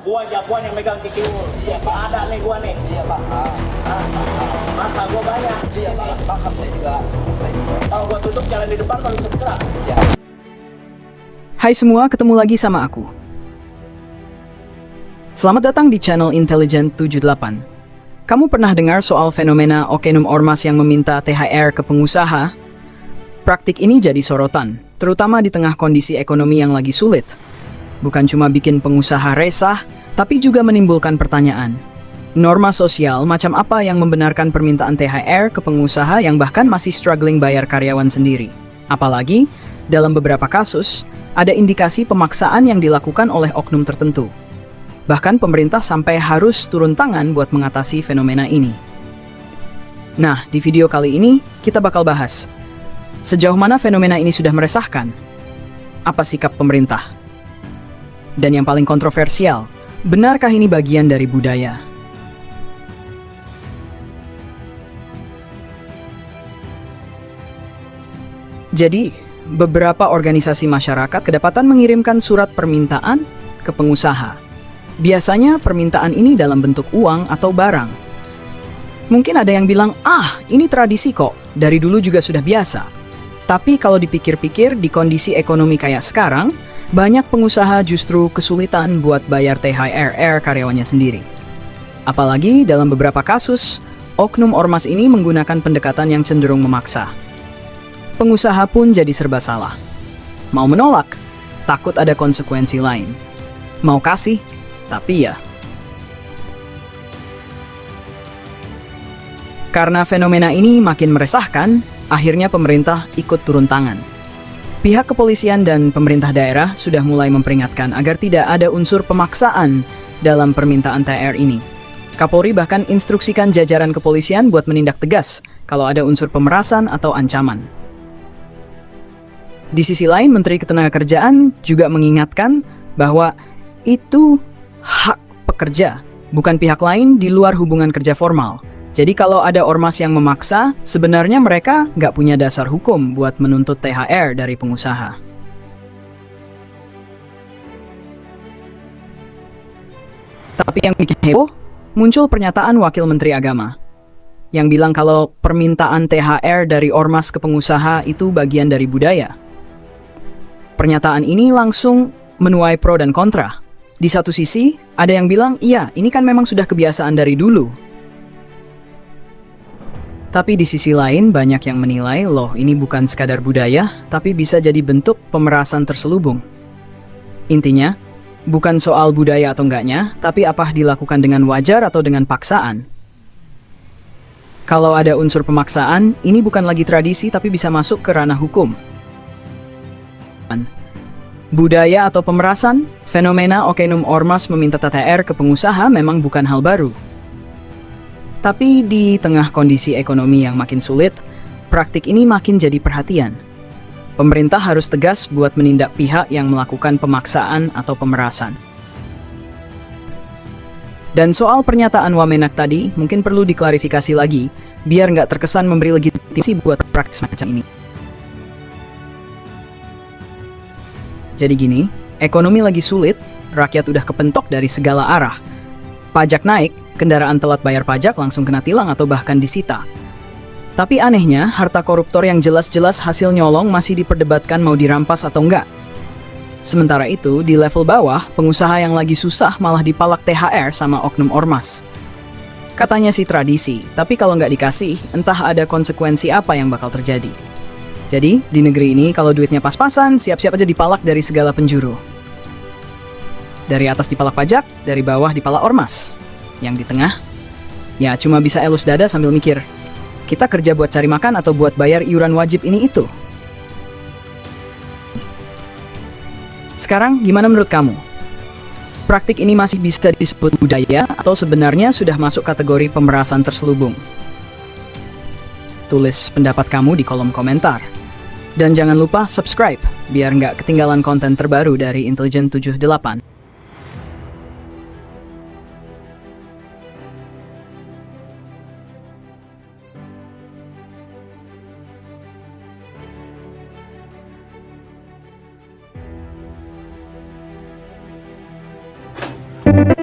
Gua jagoan yang megang kiki lu. Iya Pak. Ada nih gua nih. Iya Pak. Masa gua banyak. Iya Pak. Paham saya juga. Kalau gua tutup jalan di depan kalau bisa gerak. Siap. Hai semua, ketemu lagi sama aku. Selamat datang di channel Intelligent 78. Kamu pernah dengar soal fenomena oknum ormas yang meminta THR ke pengusaha? Praktik ini jadi sorotan, terutama di tengah kondisi ekonomi yang lagi sulit. Bukan cuma bikin pengusaha resah, tapi juga menimbulkan pertanyaan. Norma sosial macam apa yang membenarkan permintaan THR ke pengusaha yang bahkan masih struggling bayar karyawan sendiri? Apalagi, dalam beberapa kasus, ada indikasi pemaksaan yang dilakukan oleh oknum tertentu. Bahkan pemerintah sampai harus turun tangan buat mengatasi fenomena ini. Nah, di video kali ini, kita bakal bahas sejauh mana fenomena ini sudah meresahkan, apa sikap pemerintah, dan yang paling kontroversial, benarkah ini bagian dari budaya? Jadi, beberapa organisasi masyarakat kedapatan mengirimkan surat permintaan ke pengusaha. Biasanya permintaan ini dalam bentuk uang atau barang. Mungkin ada yang bilang, ini tradisi kok, dari dulu juga sudah biasa. Tapi kalau dipikir-pikir di kondisi ekonomi kayak sekarang, banyak pengusaha justru kesulitan buat bayar THR karyawannya sendiri. Apalagi dalam beberapa kasus, oknum ormas ini menggunakan pendekatan yang cenderung memaksa. Pengusaha pun jadi serba salah. Mau menolak, takut ada konsekuensi lain. Mau kasih, tapi ya. Karena fenomena ini makin meresahkan, akhirnya pemerintah ikut turun tangan. Pihak kepolisian dan pemerintah daerah sudah mulai memperingatkan agar tidak ada unsur pemaksaan dalam permintaan THR ini. Kapolri bahkan instruksikan jajaran kepolisian buat menindak tegas kalau ada unsur pemerasan atau ancaman. Di sisi lain, Menteri Ketenagakerjaan juga mengingatkan bahwa itu hak pekerja, bukan pihak lain di luar hubungan kerja formal. Jadi kalau ada ormas yang memaksa, sebenarnya mereka nggak punya dasar hukum buat menuntut THR dari pengusaha. Tapi yang bikin heboh, muncul pernyataan Wakil Menteri Agama yang bilang kalau permintaan THR dari ormas ke pengusaha itu bagian dari budaya. Pernyataan ini langsung menuai pro dan kontra. Di satu sisi, ada yang bilang, iya, ini kan memang sudah kebiasaan dari dulu. Tapi di sisi lain, banyak yang menilai, loh ini bukan sekadar budaya, tapi bisa jadi bentuk pemerasan terselubung. Intinya, bukan soal budaya atau enggaknya, tapi apa dilakukan dengan wajar atau dengan paksaan. Kalau ada unsur pemaksaan, ini bukan lagi tradisi tapi bisa masuk ke ranah hukum. Budaya atau pemerasan, fenomena oknum ormas meminta THR ke pengusaha memang bukan hal baru. Tapi di tengah kondisi ekonomi yang makin sulit, praktik ini makin jadi perhatian. Pemerintah harus tegas buat menindak pihak yang melakukan pemaksaan atau pemerasan. Dan soal pernyataan Wamenak tadi, mungkin perlu diklarifikasi lagi, biar nggak terkesan memberi legitimasi buat praktik semacam ini. Jadi gini, ekonomi lagi sulit, rakyat udah kepentok dari segala arah. Pajak naik, kendaraan telat bayar pajak langsung kena tilang atau bahkan disita. Tapi anehnya, harta koruptor yang jelas-jelas hasil nyolong masih diperdebatkan mau dirampas atau enggak. Sementara itu, di level bawah, pengusaha yang lagi susah malah dipalak THR sama oknum ormas. Katanya sih tradisi, tapi kalau nggak dikasih, entah ada konsekuensi apa yang bakal terjadi. Jadi, di negeri ini kalau duitnya pas-pasan, siap-siap aja dipalak dari segala penjuru. Dari atas dipalak pajak, dari bawah dipalak ormas. Yang di tengah, ya cuma bisa elus dada sambil mikir, kita kerja buat cari makan atau buat bayar iuran wajib ini itu. Sekarang gimana menurut kamu? Praktik ini masih bisa disebut budaya atau sebenarnya sudah masuk kategori pemerasan terselubung? Tulis pendapat kamu di kolom komentar. Dan jangan lupa subscribe, biar nggak ketinggalan konten terbaru dari Intelligent 78. Oke.